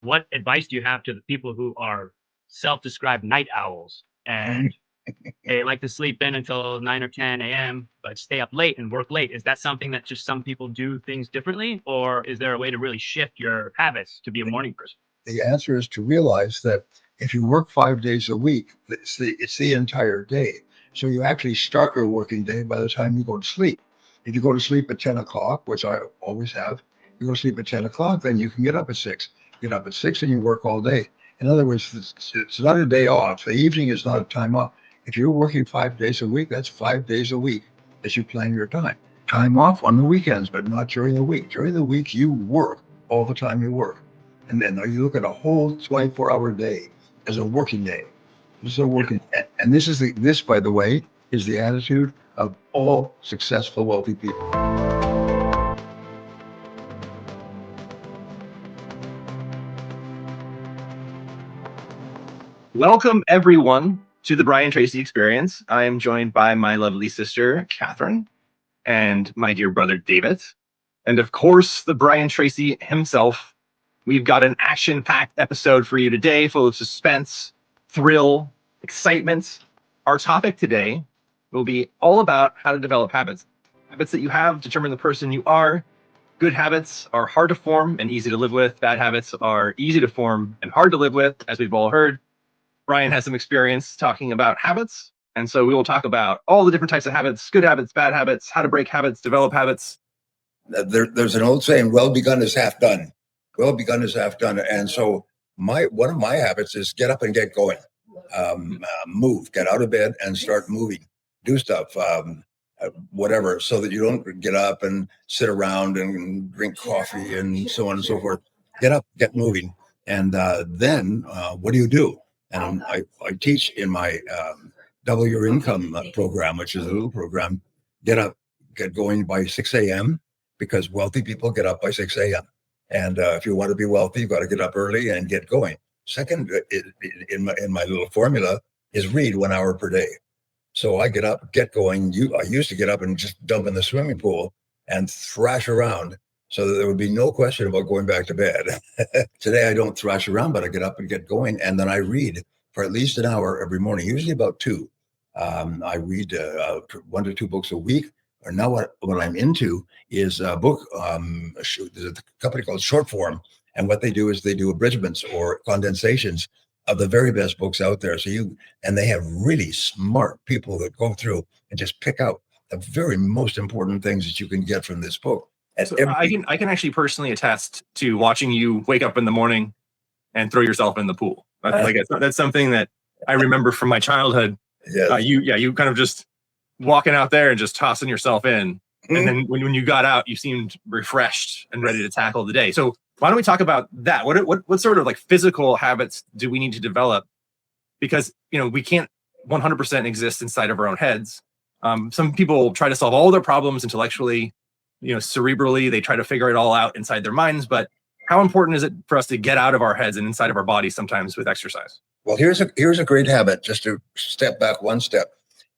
what advice do you have to the people who are self-described night owls and they like to sleep in until 9 or 10 a.m., but stay up late and work late? Is that something that just some people do things differently? Or is there a way to really shift your habits to be a morning person? The answer is to realize that if you work 5 days a week, it's the entire day. So you actually start your working day by the time you go to sleep. If you go to sleep at 10 o'clock, which I always have, you go to sleep at 10 o'clock, then you can get up at 6. Get up at 6 and you work all day. In other words, it's not a day off. The evening is not a time off. If you're working 5 days a week, that's 5 days a week as you plan your time. Time off on the weekends, but not during the week. During the week, you work all the time you work. And then you look at a whole 24-hour day as a working day. This is a working, and this, by the way, is the attitude of all successful, wealthy people. Welcome, everyone, to the Brian Tracy Experience. I am joined by my lovely sister, Catherine, and my dear brother, David. And of course, the Brian Tracy himself. We've got an action-packed episode for you today, full of suspense, thrill, excitement. Our topic today will be all about how to develop habits. Habits that you have determine the person you are. Good habits are hard to form and easy to live with. Bad habits are easy to form and hard to live with, as we've all heard. Brian has some experience talking about habits. And so we will talk about all the different types of habits, good habits, bad habits, how to break habits, develop habits. There's an old saying, well begun is half done. Well begun is half done. And so one of my habits is get up and get going. Move, get out of bed and start moving, do stuff, whatever, so that you don't get up and sit around and drink coffee and so on and so forth. Get up, get moving. And then what do you do? And I teach in my Double Your Income program, which is a little program. Get up, get going by 6 a.m. because wealthy people get up by 6 a.m. And if you want to be wealthy, you've got to get up early and get going. Second, in my little formula is read 1 hour per day. So I get up, get going. I used to get up and just dump in the swimming pool and thrash around so that there would be no question about going back to bed. Today, I don't thrash around, but I get up and get going. And then I read for at least an hour every morning, usually about 2. I read 1 to 2 books a week. Or now what I'm into is a book, there's a company called Short Form. And what they do is they do abridgments or condensations of the very best books out there. And they have really smart people that go through and just pick out the very most important things that you can get from this book. So I can actually personally attest to watching you wake up in the morning and throw yourself in the pool. That's something that I remember from my childhood. Yes. You kind of just walking out there and just tossing yourself in. Mm-hmm. And then when you got out, you seemed refreshed and ready to tackle the day. So why don't we talk about that? What sort of like physical habits do we need to develop? Because, we can't 100% exist inside of our own heads. Some people try to solve all their problems intellectually, cerebrally. They try to figure it all out inside their minds. But how important is it for us to get out of our heads and inside of our bodies sometimes with exercise? Well, here's a great habit, just to step back one step,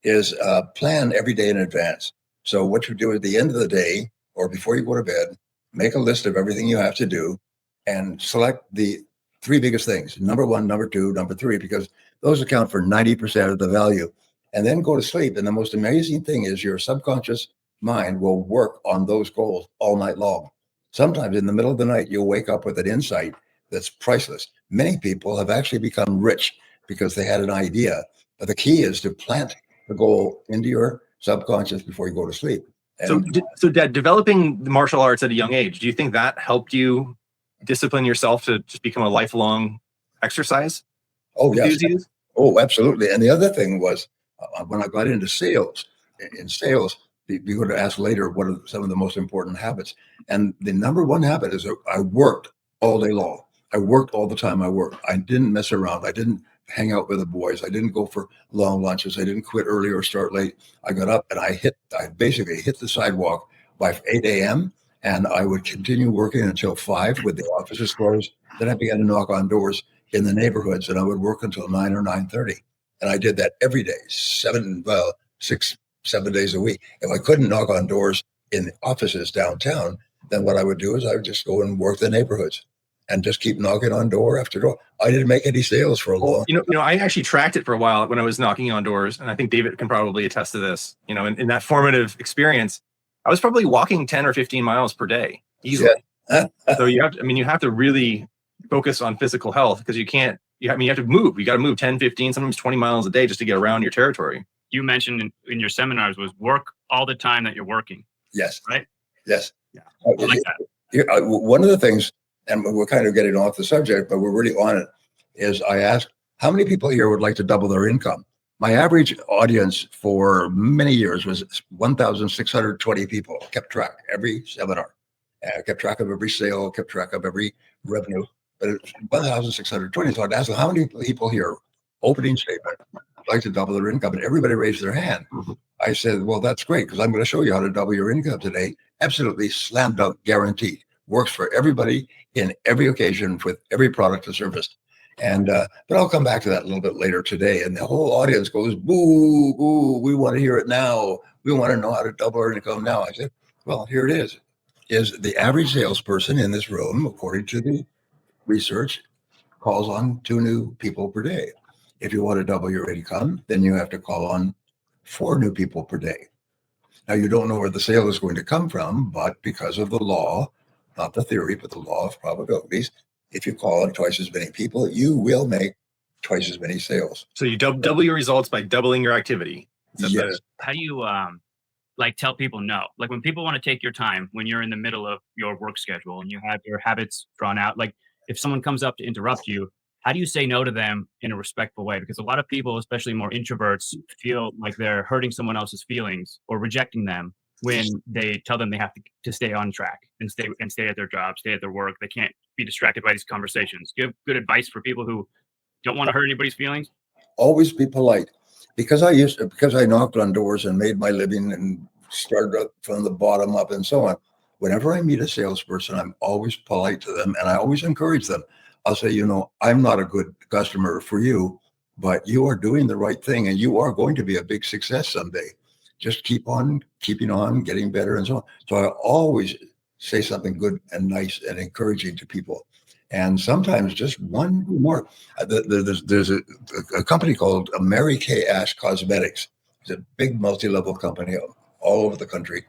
is plan every day in advance. So what you do at the end of the day or before you go to bed, make a list of everything you have to do and select the 3 biggest things, number 1, number 2, number 3, because those account for 90% of the value. And then go to sleep. And the most amazing thing is your subconscious mind will work on those goals all night long. Sometimes in the middle of the night, you'll wake up with an insight that's priceless. Many people have actually become rich because they had an idea. But the key is to plant the goal into your subconscious before you go to sleep. So Dad, developing the martial arts at a young age, do you think that helped you discipline yourself to just become a lifelong exercise? Oh, yes. Oh, absolutely. And the other thing was when I got into sales, you're going to ask later what are some of the most important habits. And the number 1 habit is I worked all day long. I worked all the time I worked. I didn't mess around. I didn't hang out with the boys. I didn't go for long lunches. I didn't quit early or start late. I got up and I basically hit the sidewalk by 8 a.m. and I would continue working until 5 with the offices closed. Then I began to knock on doors in the neighborhoods and I would work until 9 or 9:30. And I did that every day, 7 days a week. If I couldn't knock on doors in the offices downtown, then what I would do is I would just go and work the neighborhoods. and just keep knocking on door after door. I didn't make any sales for a long I actually tracked it for a while when I was knocking on doors, and I think David can probably attest to this. In that formative experience, I was probably walking 10 or 15 miles per day easily. Yeah. So you have to really focus on physical health, because you have to move. You got to move 10, 15, sometimes 20 miles a day just to get around your territory. You mentioned in your seminars was work all the time that you're working. Yes. Right? Yes. Yeah. I like that. One of the things, and we're kind of getting off the subject, but we're really on it, is I asked, how many people here would like to double their income? My average audience for many years was 1,620 people. Kept track every seminar, kept track of every sale, kept track of every revenue. But it's 1,620. So I'd ask them, how many people here, opening statement, would like to double their income? And everybody raised their hand. I said, well, that's great, because I'm going to show you how to double your income today. Absolutely slam dunk, guaranteed. Works for everybody in every occasion with every product and service. And but I'll come back to that a little bit later today. And the whole audience goes, boo, boo, we want to hear it now. We want to know how to double our income now. I said, well, here it is the average salesperson in this room, according to the research, calls on 2 new people per day. If you want to double your income, then you have to call on 4 new people per day. Now, you don't know where the sale is going to come from, but because of the law, not the theory, but the law of probabilities, if you call on twice as many people, you will make twice as many sales. So you double your results by doubling your activity. Yes. How do you tell people no? Like when people want to take your time, when you're in the middle of your work schedule and you have your habits drawn out, like if someone comes up to interrupt you, how do you say no to them in a respectful way? Because a lot of people, especially more introverts, feel like they're hurting someone else's feelings or rejecting them when they tell them they have to stay on track and stay at their job, stay at their work. They can't be distracted by these conversations. Do you have good advice for people who don't want to hurt anybody's feelings? Always be polite. Because I knocked on doors and made my living and started up from the bottom up and so on. Whenever I meet a salesperson, I'm always polite to them, and I always encourage them. I'll say, I'm not a good customer for you, but you are doing the right thing, and you are going to be a big success someday. Just keep on keeping on, getting better, and so on. So I always say something good and nice and encouraging to people. And sometimes just one more. There's a company called Mary Kay Ash Cosmetics. It's a big multi-level company all over the country.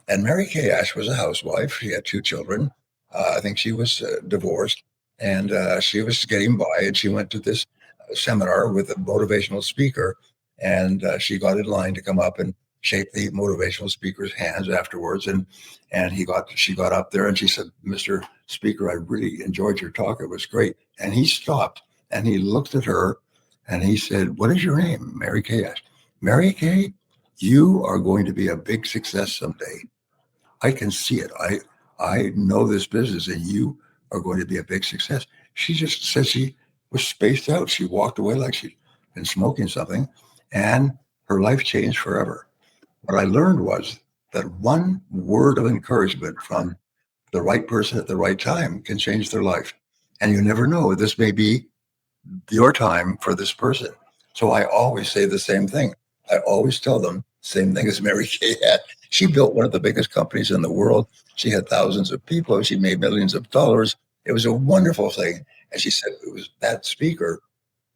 And Mary Kay Ash was a housewife. She had 2 children. I think she was divorced. And she was getting by. And she went to this seminar with a motivational speaker. And she got in line to come up and shake the motivational speaker's hands afterwards. And she got up there and she said, Mr. Speaker, I really enjoyed your talk. It was great. And he stopped and he looked at her and he said, what is your name? Mary Kay Ash. Mary Kay, you are going to be a big success someday. I can see it. I know this business and you are going to be a big success. She just said she was spaced out. She walked away like she'd been smoking something and her life changed forever. What I learned was that one word of encouragement from the right person at the right time can change their life. And you never know, this may be your time for this person. So I always say the same thing. I always tell them same thing as Mary Kay had. She built one of the biggest companies in the world. She had thousands of people. She made millions of dollars. It was a wonderful thing. And she said it was that speaker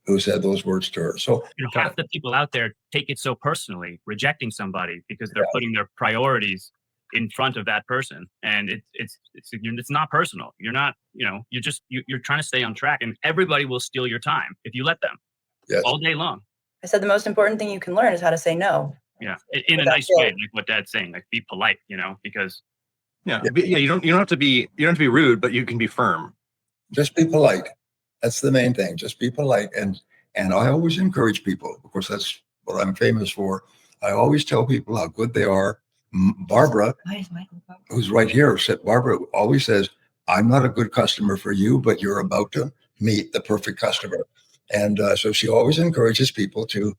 who said those words to her. So half the people out there take it so personally, rejecting somebody because they're putting their priorities in front of that person, and it's not personal. You're not, you're trying to stay on track, and everybody will steal your time if you let them. Yes. All day long. I said the most important thing you can learn is how to say no. Yeah, in a nice way, like what Dad's saying, like be polite, because you don't have to be rude, but you can be firm. Just be polite. That's the main thing. Just be polite. And I always encourage people. Of course, that's what I'm famous for. I always tell people how good they are. Barbara, who's right here, Barbara always says, I'm not a good customer for you, but you're about to meet the perfect customer. And so she always encourages people to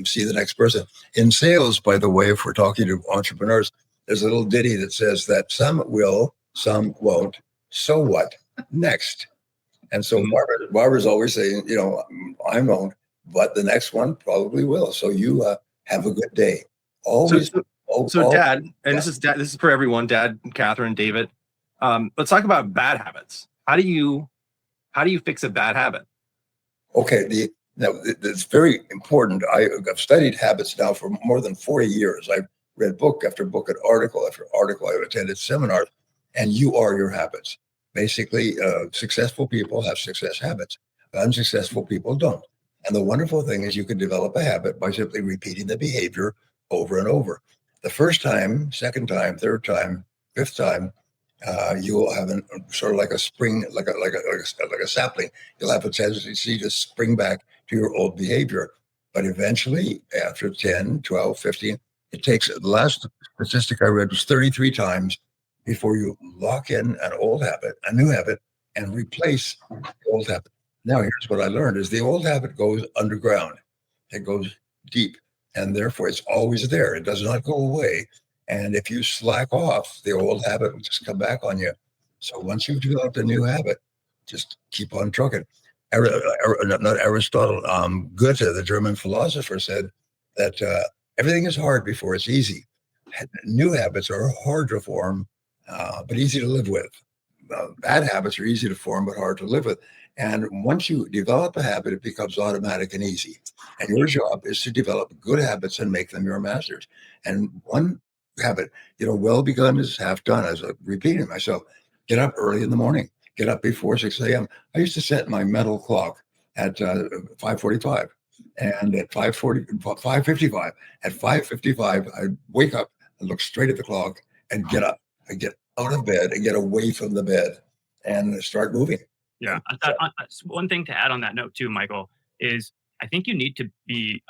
see the next person. In sales, by the way, if we're talking to entrepreneurs, there's a little ditty that says that some will, some won't. So what? Next. And so Barbara's always saying, I won't, but the next one probably will. So you have a good day. Always. So Dad, and this is for everyone, Dad, Catherine, David. Let's talk about bad habits. how do you fix a bad habit? Okay, it's very important. I've studied habits now for more than 40 years. I've read book after book and article after article. I've attended seminars, and you are your habits. Basically, successful people have success habits. Unsuccessful people don't. And the wonderful thing is you can develop a habit by simply repeating the behavior over and over. The first time, second time, third time, fifth time, you will have sort of like a spring, like a sapling. You'll have a tendency to spring back to your old behavior. But eventually, after 10, 12, 15, it takes, the last statistic I read was 33 times before you lock in an old habit, a new habit, and replace the old habit. Now, here's what I learned is the old habit goes underground. It goes deep, and therefore it's always there. It does not go away. And if you slack off, the old habit will just come back on you. So once you've developed a new habit, just keep on trucking. Not Aristotle, Goethe, the German philosopher, said that everything is hard before it's easy. New habits are hard to form, but easy to live with. Bad habits are easy to form, but hard to live with. And once you develop a habit, it becomes automatic and easy. And your job is to develop good habits and make them your masters. And one habit, well begun is half done. As I'm repeating myself, get up early in the morning, get up before 6 a.m. I used to set my mental clock at 5:45, and at 5:55. At 5:55, I wake up and look straight at the clock and get up. I get out of bed and get away from the bed and start moving. Yeah. One thing to add on that note too, Michael, is I think you need to be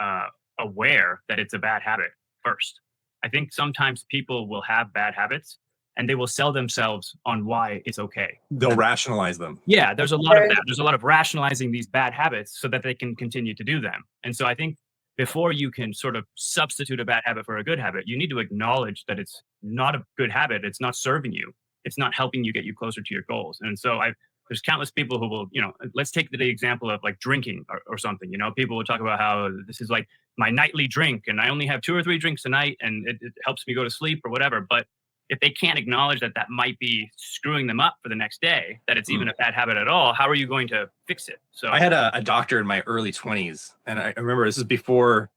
aware that it's a bad habit first. I think sometimes people will have bad habits and they will sell themselves on why it's okay. They'll rationalize them. Yeah, there's a lot of that. There's a lot of rationalizing these bad habits so that they can continue to do them. And so I think before you can sort of substitute a bad habit for a good habit, you need to acknowledge that it's not a good habit. It's not serving you. It's not helping you get you closer to your goals. And so there's countless people who will, let's take the example of like drinking or something. People will talk about how this is like my nightly drink and I only have 2 or 3 drinks a night and it helps me go to sleep or whatever. But if they can't acknowledge that might be screwing them up for the next day, that it's even a bad habit at all, how are you going to fix it? So I had a doctor in my early 20s, and I remember this is before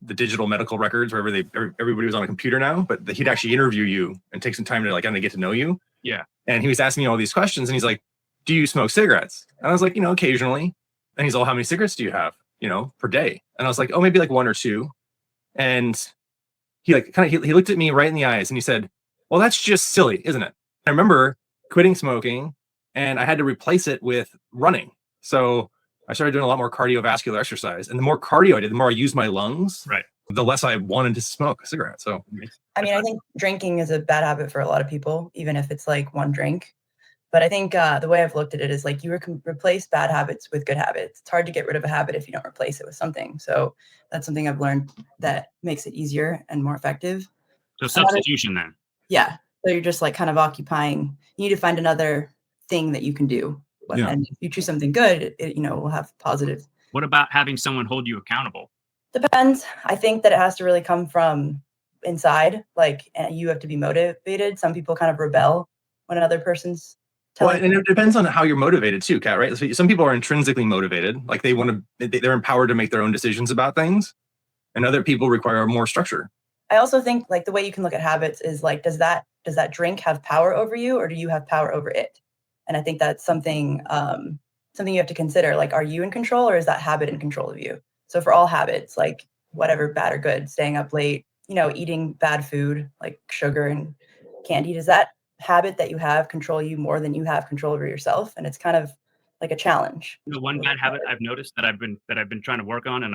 the digital medical records where everybody was on a computer now, but he'd actually interview you and take some time to kind of get to know you. Yeah. And he was asking me all these questions, and he's like, do you smoke cigarettes? And I was like, occasionally. And he's all, how many cigarettes do you have, per day? And I was like, oh, maybe like 1 or 2. And he he looked at me right in the eyes and he said, well, that's just silly, isn't it? I remember quitting smoking and I had to replace it with running. So I started doing a lot more cardiovascular exercise. And the more cardio I did, the more I used my lungs, right, the less I wanted to smoke a cigarette. So, I mean, I think drinking is a bad habit for a lot of people, even if it's like 1 drink. But I think the way I've looked at it is like you replace bad habits with good habits. It's hard to get rid of a habit if you don't replace it with something. So that's something I've learned that makes it easier and more effective. So substitution then. Yeah. So you're just like kind of occupying. You need to find another thing that you can do. Yeah. And if you choose something good, it will have positive. What about having someone hold you accountable? Depends. I think that it has to really come from inside. Like you have to be motivated. Some people kind of rebel when another person's telling. Well, and it depends on how you're motivated too, Kat, right? So some people are intrinsically motivated. Like they're empowered to make their own decisions about things. And other people require more structure. I also think like the way you can look at habits is like, does that drink have power over you or do you have power over it? And I think that's something you have to consider. Like, are you in control or is that habit in control of you? So for all habits, like whatever, bad or good, staying up late, eating bad food like sugar and candy, does that habit that you have control you more than you have control over yourself? And it's kind of like a challenge. One bad habit I've noticed that I've been trying to work on, and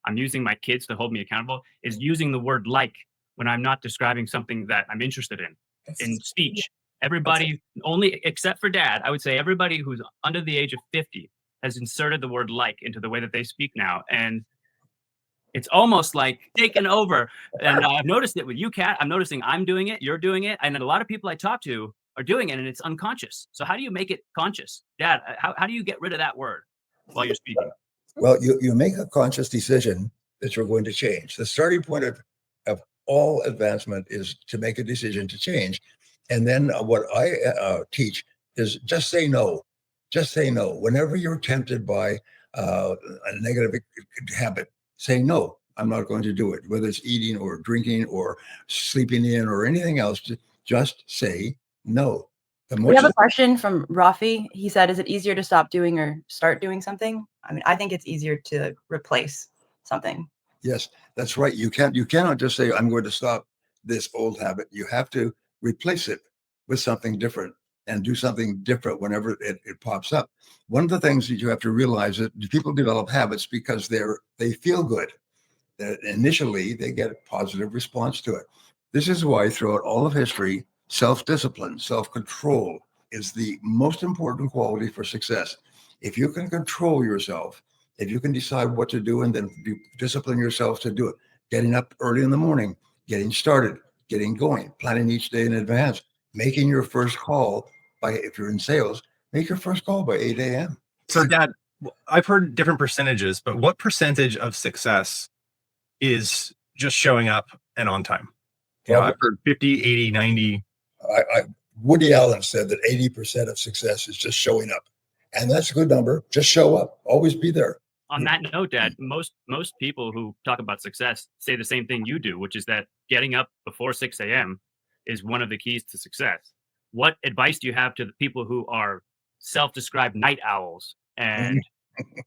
I'm using my kids to hold me accountable, is using the word like when I'm not describing something that I'm interested in speech. Everybody, only except for Dad, I would say everybody who's under the age of 50 has inserted the word like into the way that they speak now. And it's almost like taken over. And I've noticed it with you, Kat. I'm noticing I'm doing it, you're doing it. And a lot of people I talk to are doing it and it's unconscious. So how do you make it conscious? Dad, how do you get rid of that word while you're speaking? Well, you make a conscious decision that you're going to change. The starting point of all advancement is to make a decision to change. And then what I teach is just say no. Just say no. Whenever you're tempted by a negative habit, say no. I'm not going to do it. Whether it's eating or drinking or sleeping in or anything else, just say no. We have a question from Rafi. He said, is it easier to stop doing or start doing something? I mean, I think it's easier to replace something. Yes, that's right. You cannot just say, I'm going to stop this old habit. You have to replace it with something different and do something different whenever it pops up. One of the things that you have to realize that people develop habits because they feel good. That initially they get a positive response to it. This is why throughout all of history, self-discipline, self-control is the most important quality for success. If you can control yourself, if you can decide what to do and then discipline yourself to do it, getting up early in the morning, getting started, getting going, planning each day in advance, making your first call if you're in sales, make your first call by 8 a.m. So, Dad, I've heard different percentages, but what percentage of success is just showing up and on time? I've heard 50, 80, 90. Woody Allen said that 80% of success is just showing up. And that's a good number. Just show up. Always be there. On that note, Dad, most people who talk about success say the same thing you do, which is that getting up before 6 a.m. is one of the keys to success. What advice do you have to the people who are self-described night owls and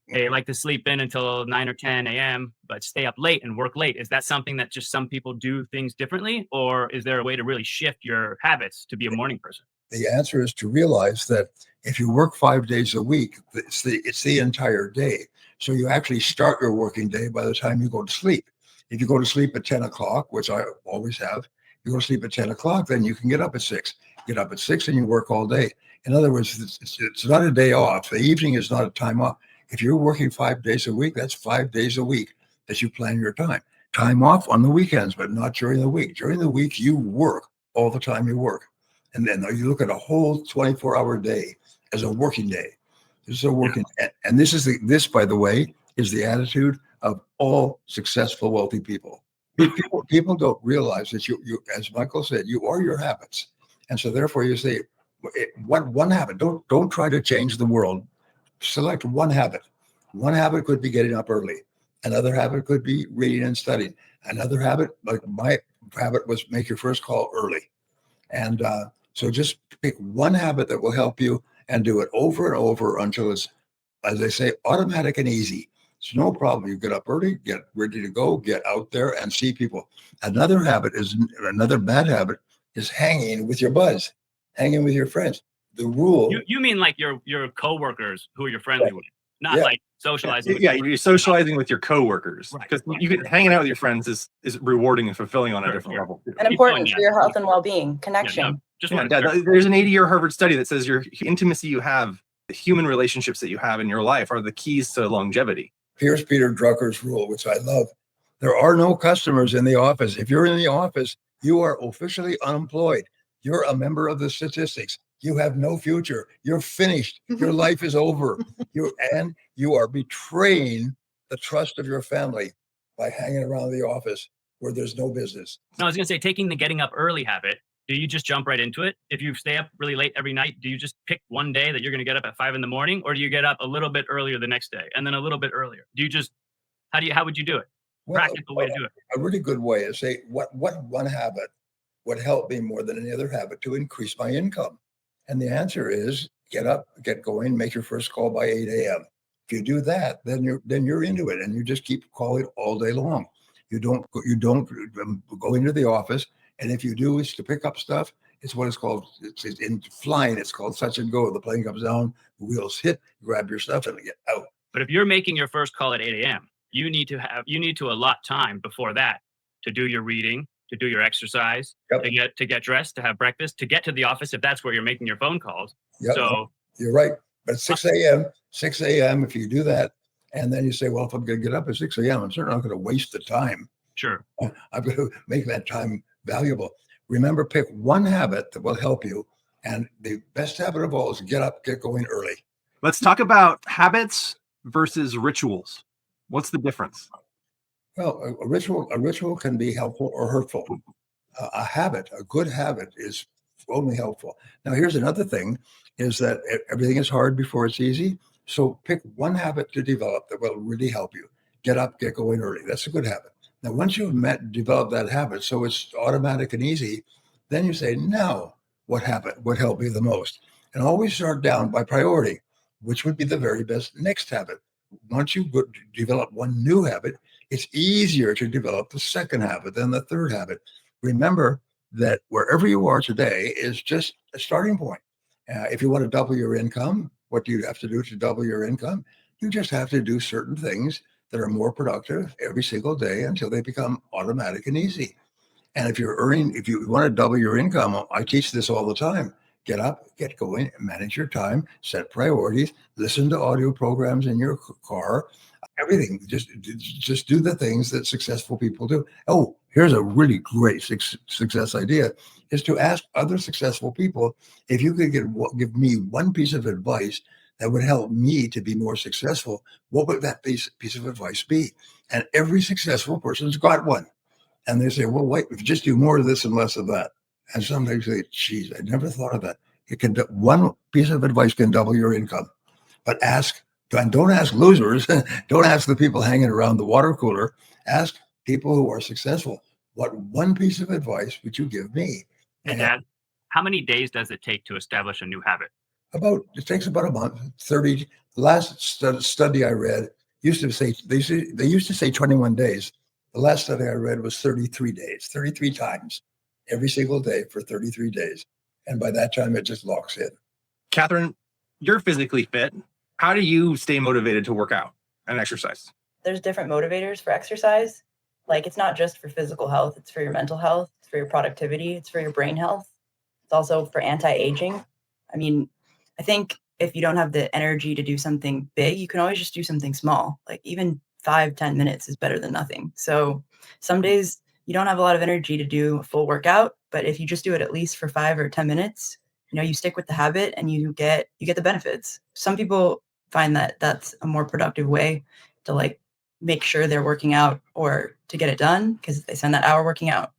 they like to sleep in until 9 or 10 a.m., but stay up late and work late? Is that something that just some people do things differently? Or is there a way to really shift your habits to be a morning person? The answer is to realize that if you work 5 days a week, it's the entire day. So you actually start your working day by the time you go to sleep. If you go to sleep at 10 o'clock, which I always have, you go to sleep at 10 o'clock, then you can get up at 6. Get up at 6 and you work all day. In other words, it's not a day off. The evening is not a time off. If you're working 5 days a week, that's 5 days a week that you plan your time. Time off on the weekends, but not during the week. During the week, you work all the time you work. And then you look at a whole 24-hour day as a working day. This is a working, and this, by the way, is the attitude of all successful, wealthy people. People don't realize that you, as Michael said, you are your habits. And so therefore you say, one habit, don't try to change the world. Select one habit. One habit could be getting up early. Another habit could be reading and studying. Another habit, like my habit, was make your first call early. And so just pick one habit that will help you and do it over and over until it's, as they say, automatic and easy. It's no problem. You get up early, get ready to go, get out there and see people. Another bad habit is hanging with your buds, hanging with your friends. The rule. You mean like your coworkers who you're friendly with, not like socializing. You're socializing with your coworkers, because hanging out with your friends is rewarding and fulfilling on a different level. And important for your health and well-being, connection. There's an 80-year Harvard study that says your intimacy you have, the human relationships that you have in your life, are the keys to longevity. Here's Peter Drucker's rule, which I love. There are no customers in the office. If you're in the office, you are officially unemployed. You're a member of the statistics. You have no future. You're finished. Your life is over. You are betraying the trust of your family by hanging around the office where there's no business. No, I was going to say, taking the getting up early habit, do you just jump right into it? If you stay up really late every night, do you just pick one day that you're going to get up at 5 a.m, or do you get up a little bit earlier the next day and then a little bit earlier? How would you do it? Practical way to do it. A really good way is say, what one habit would help me more than any other habit to increase my income? And the answer is get up, get going, make your first call by 8 a.m. If you do that, then you're into it, and you just keep calling all day long. You don't go into the office, and if you do, it's to pick up stuff. It's what it's called. It's in flying. It's called touch and go. The plane comes down, the wheels hit, you grab your stuff, and get out. But if you're making your first call at 8 a.m., you need to allot time before that to do your reading, to do your exercise, to get dressed, to have breakfast, to get to the office if that's where you're making your phone calls. Yep. So you're right. But 6 a.m., if you do that, and then you say, well, if I'm going to get up at 6 a.m., I'm certainly not going to waste the time. Sure. I'm going to make that time valuable. Remember, pick one habit that will help you. And the best habit of all is get up, get going early. Let's talk about habits versus rituals. What's the difference? Well, a ritual can be helpful or hurtful. A good habit is only helpful. Now, here's another thing is that everything is hard before it's easy. So pick one habit to develop that will really help you. Get up, get going early. That's a good habit. Now, once you've developed that habit, so it's automatic and easy, then you say, now what habit would help me the most? And always start down by priority, which would be the very best next habit. Once you develop one new habit, it's easier to develop the second habit than the third habit. Remember that wherever you are today is just a starting point. If you want to double your income, what do you have to do to double your income? You just have to do certain things that are more productive every single day until they become automatic and easy. And if you want to double your income, I teach this all the time. Get up, get going, manage your time, set priorities, listen to audio programs in your car, everything. Just do the things that successful people do. Oh, here's a really great success idea, is to ask other successful people, if you could give me one piece of advice that would help me to be more successful, what would that piece of advice be? And every successful person's got one. And they say, well, wait, if you just do more of this and less of that. And sometimes they say, geez, I never thought of that. One piece of advice can double your income. But don't ask losers. Don't ask the people hanging around the water cooler. Ask people who are successful. What one piece of advice would you give me? And Dad, how many days does it take to establish a new habit? It takes about a month, 30. The last study I read used to say, they used to say 21 days. The last study I read was 33 days, 33 times every single day for 33 days. And by that time, it just locks in. Catherine, you're physically fit. How do you stay motivated to work out and exercise? There's different motivators for exercise. Like, it's not just for physical health. It's for your mental health. It's for your productivity. It's for your brain health. It's also for anti-aging. I mean, I think if you don't have the energy to do something big, you can always just do something small. Like, even 5-10 minutes is better than nothing. So some days you don't have a lot of energy to do a full workout, but if you just do it at least for 5 or 10 minutes, you stick with the habit and you get the benefits. Some people find that that's a more productive way to make sure they're working out or to get it done, because they spend that hour working out.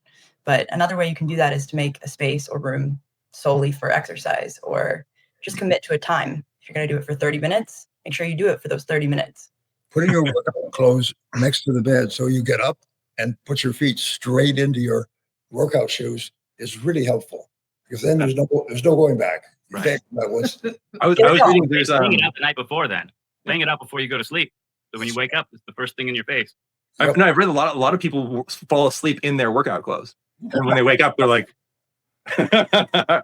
But another way you can do that is to make a space or room solely for exercise, or just commit to a time. If you're going to do it for 30 minutes, make sure you do it for those 30 minutes. Putting your workout clothes next to the bed so you get up and put your feet straight into your workout shoes is really helpful, because then there's no going back. Right. I was reading there's laying it out the night before, then laying it out before you go to sleep. So when you wake up, it's the first thing in your face. I've read a lot of people fall asleep in their workout clothes, and when they wake up, they're like,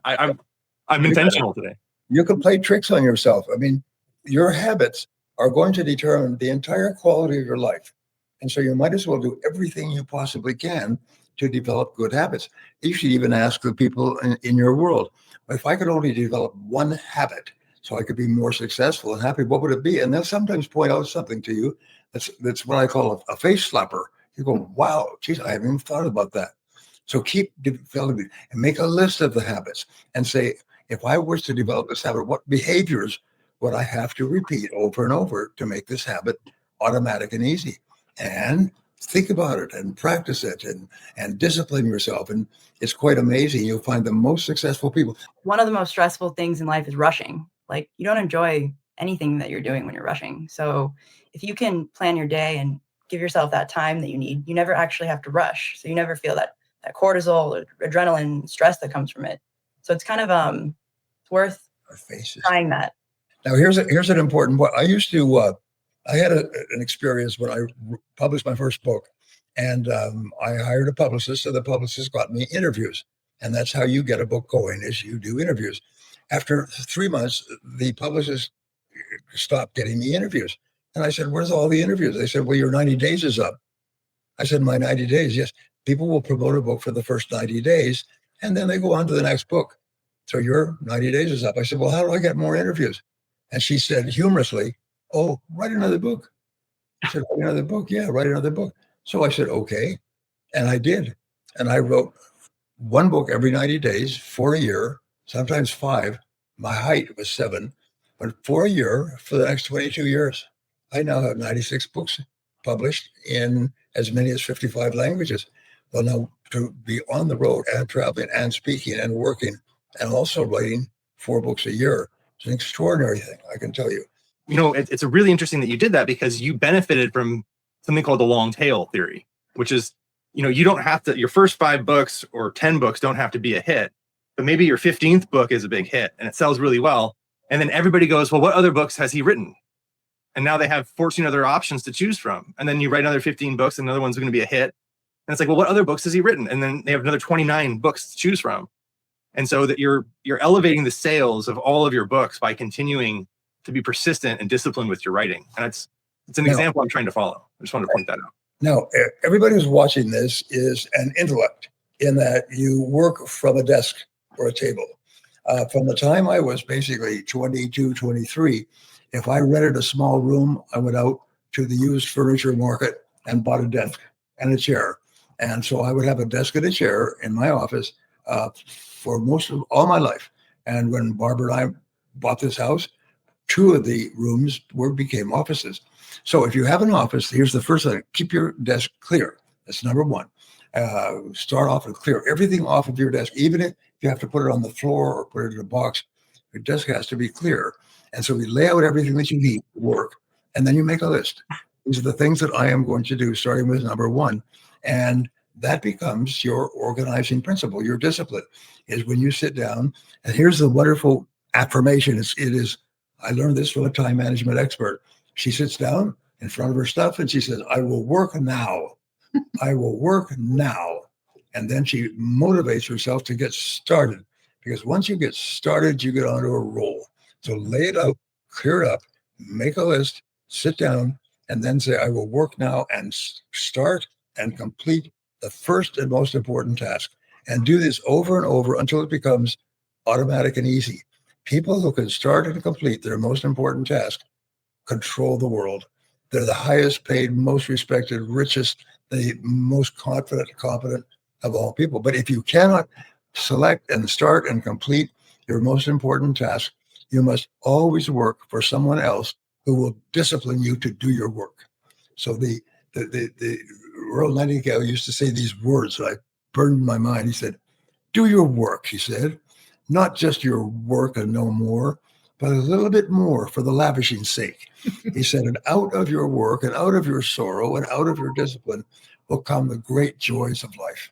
I'm intentional today. You can play tricks on yourself. I mean, your habits are going to determine the entire quality of your life. And so you might as well do everything you possibly can to develop good habits. You should even ask the people in your world, if I could only develop one habit so I could be more successful and happy, what would it be? And they'll sometimes point out something to you that's what I call a face slapper. You go, wow, geez, I haven't even thought about that. So keep developing and make a list of the habits and say, if I was to develop this habit, what behaviors would I have to repeat over and over to make this habit automatic and easy? And think about it and practice it and discipline yourself. And it's quite amazing. You'll find the most successful people. One of the most stressful things in life is rushing. Like, you don't enjoy anything that you're doing when you're rushing. So if you can plan your day and give yourself that time that you need, you never actually have to rush. So you never feel that cortisol or adrenaline stress that comes from it. So it's kind of it's worth trying that. Now, here's an important point. I used to, I had an experience when I published my first book, and I hired a publicist, and the publicist got me interviews. And that's how you get a book going, is you do interviews. After 3 months, the publicist stopped getting me interviews. And I said, where's all the interviews? They said, well, your 90 days is up. I said, my 90 days, yes. People will promote a book for the first 90 days, and then they go on to the next book. So your 90 days is up. I said, well, how do I get more interviews? And she said humorously, oh, write another book. I said, write another book? Yeah, write another book. So I said, okay. And I did. And I wrote one book every 90 days for a year, sometimes 5. My height was 7, but for a year, for the next 22 years. I now have 96 books published in as many as 55 languages. Well, now to be on the road and traveling and speaking and working and also writing 4 books a year. It's an extraordinary thing, I can tell you. It's a really interesting that you did that, because you benefited from something called the long tail theory, which is, you don't have to, your first 5 books or 10 books don't have to be a hit, but maybe your 15th book is a big hit and it sells really well. And then everybody goes, well, what other books has he written? And now they have 14 other options to choose from. And then you write another 15 books, and another one's going to be a hit. And it's like, well, what other books has he written? And then they have another 29 books to choose from. And so that you're elevating the sales of all of your books by continuing to be persistent and disciplined with your writing. And it's an example I'm trying to follow. I just want to point that out. Now, everybody who's watching this is an intellect, in that you work from a desk or a table. From the time I was basically 22, 23, if I rented a small room, I went out to the used furniture market and bought a desk and a chair. And so I would have a desk and a chair in my office for most of all my life. And when Barbara and I bought this house, 2 of the rooms became offices. So if you have an office, here's the first thing: keep your desk clear. That's number 1. Start off and clear everything off of your desk, even if you have to put it on the floor or put it in a box. Your desk has to be clear. And so we lay out everything that you need to work, and then you make a list. These are the things that I am going to do, starting with number 1. And that becomes your organizing principle. Your discipline is when you sit down. And here's the wonderful affirmation. I learned this from a time management expert. She sits down in front of her stuff and she says, I will work now. I will work now. And then she motivates herself to get started, because once you get started, you get onto a roll. So lay it out, clear it up, make a list, sit down, and then say, I will work now, and start and complete the first and most important task. And do this over and over until it becomes automatic and easy. People who can start and complete their most important task control the world. They're the highest paid, most respected, richest, the most confident, competent of all people. But if you cannot select and start and complete your most important task, you must always work for someone else who will discipline you to do your work. So the Earl Nightingale used to say these words that I burned in my mind. He said, do your work, he said, not just your work and no more, but a little bit more for the lavishing sake. He said, and out of your work and out of your sorrow and out of your discipline will come the great joys of life.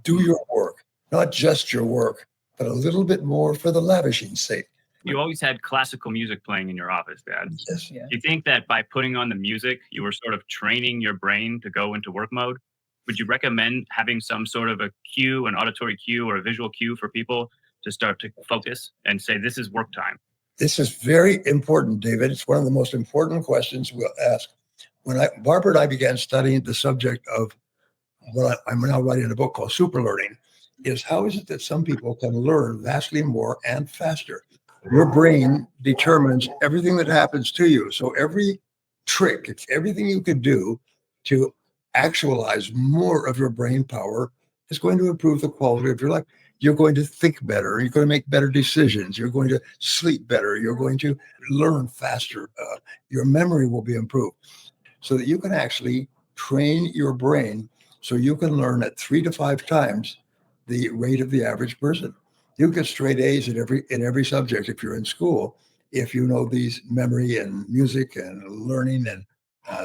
Do your work, not just your work, but a little bit more for the lavishing sake. You always had classical music playing in your office, Dad. Yes. Yeah. Do you think that by putting on the music, you were sort of training your brain to go into work mode? Would you recommend having some sort of a cue, an auditory cue or a visual cue for people to start to focus and say, this is work time? This is very important, David. It's one of the most important questions we'll ask. When Barbara and I began studying the subject of what I'm now writing a book called Super Learning, is how is it that some people can learn vastly more and faster? Your brain determines everything that happens to you. So every trick, it's everything you can do to actualize more of your brain power is going to improve the quality of your life. You're going to think better. You're going to make better decisions. You're going to sleep better. You're going to learn faster. Your memory will be improved so that you can actually train your brain so you can learn at 3 to 5 times the rate of the average person. You get straight A's in every subject if you're in school, if you know these memory and music and learning and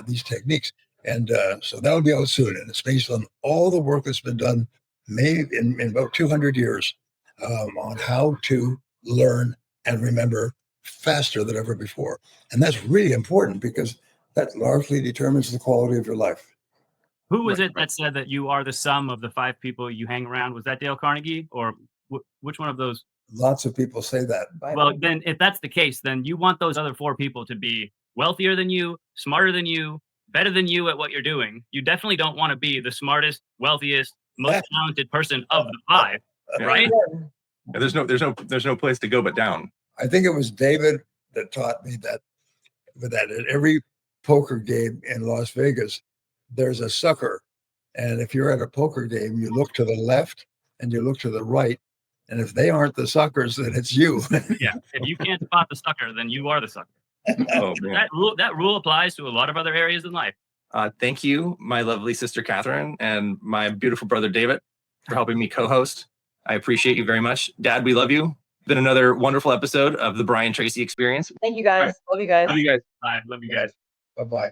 these techniques. And so that'll be out soon. And it's based on all the work that's been done maybe in about 200 years on how to learn and remember faster than ever before. And that's really important because that largely determines the quality of your life. Who was it that said that you are the sum of the 5 people you hang around? Was that Dale Carnegie, or which one of those? Lots of people say that. Well, then if that's the case, then you want those other 4 people to be wealthier than you, smarter than you, better than you at what you're doing. You definitely don't want to be the smartest, wealthiest, most talented person of the 5, right? Yeah, there's no place to go but down. I think it was David that taught me that at every poker game in Las Vegas, there's a sucker. And if you're at a poker game, you look to the left and you look to the right. And if they aren't the suckers, then it's you. Yeah. If you can't spot the sucker, then you are the sucker. Oh, man. That rule applies to a lot of other areas in life. Thank you, my lovely sister Catherine, and my beautiful brother David, for helping me co-host. I appreciate you very much. Dad, we love you. Been another wonderful episode of the Brian Tracy Experience. Thank you guys. Love you guys. Love you guys. I love you guys. Bye-bye.